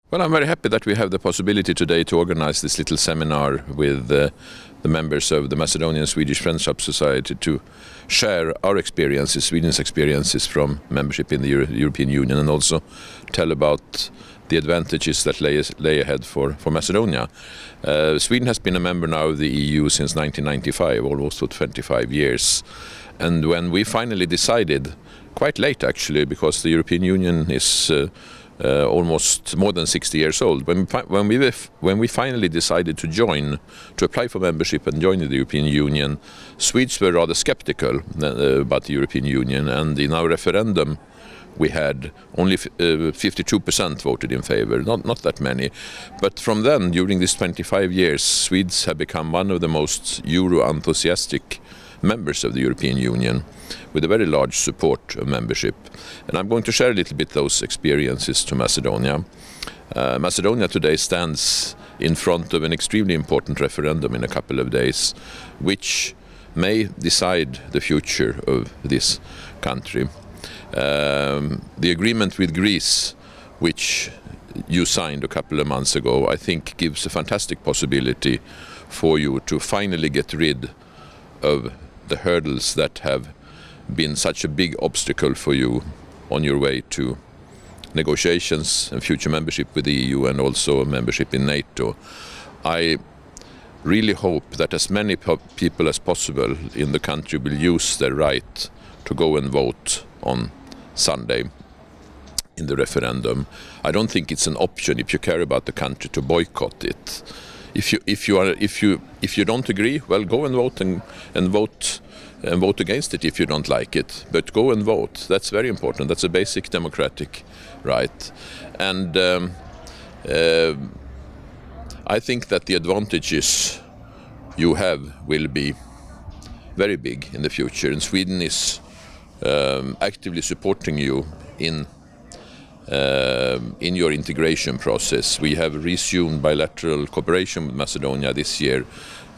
Well, I'm very happy that we have the possibility today to organize this little seminar with the members of the Macedonian-Swedish Friendship Society to share our experiences, Sweden's experiences from membership in the European Union, and also tell about the advantages that lay ahead for Macedonia. Sweden has been a member now of the EU since 1995, almost for 25 years. And when we finally decided, quite late actually, because the European Union is almost more than 60 years old. When we finally decided to apply for membership and join the European Union, Swedes were rather skeptical about the European Union, and in our referendum we had only 52% voted in favor, not that many. But from then, during these 25 years, Swedes have become one of the most Euro-enthusiastic members of the European Union, with a very large support of membership. And I'm going to share a little bit those experiences to Macedonia. Macedonia today stands in front of an extremely important referendum in a couple of days, which may decide the future of this country. The agreement with Greece, which you signed a couple of months ago, I think gives a fantastic possibility for you to finally get rid of the hurdles that have been such a big obstacle for you on your way to negotiations and future membership with the EU and also membership in NATO. I really hope that as many people as possible in the country will use their right to go and vote on Sunday in the referendum. I don't think it's an option, if you care about the country, to boycott it. If you don't agree, well, go and vote against it if you don't like it. But go and vote. That's very important. That's a basic democratic right. And I think that the advantages you have will be very big in the future. And Sweden is actively supporting you in your integration process. We have resumed bilateral cooperation with Macedonia this year,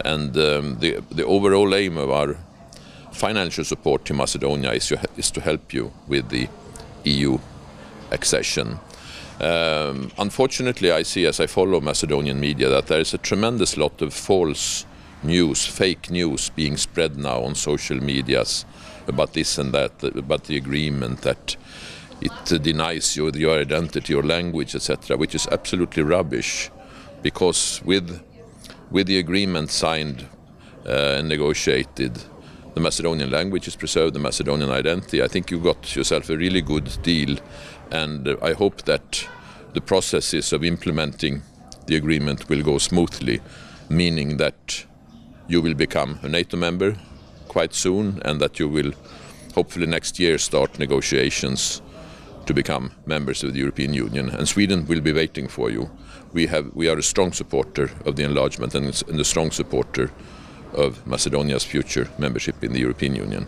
and the overall aim of our financial support to Macedonia is to help you with the EU accession. Unfortunately, I see, as I follow Macedonian media, that there is a tremendous lot of false news, fake news being spread now on social medias about this and that, about the agreement, that it denies you your identity, your language, etc., which is absolutely rubbish, because with the agreement signed and negotiated, the Macedonian language is preserved, the Macedonian identity. I think you got yourself a really good deal, and I hope that the processes of implementing the agreement will go smoothly, meaning that you will become a NATO member quite soon, and that you will hopefully next year start negotiations to become members of the European Union, and Sweden will be waiting for you. We are a strong supporter of the enlargement and a strong supporter of Macedonia's future membership in the European Union.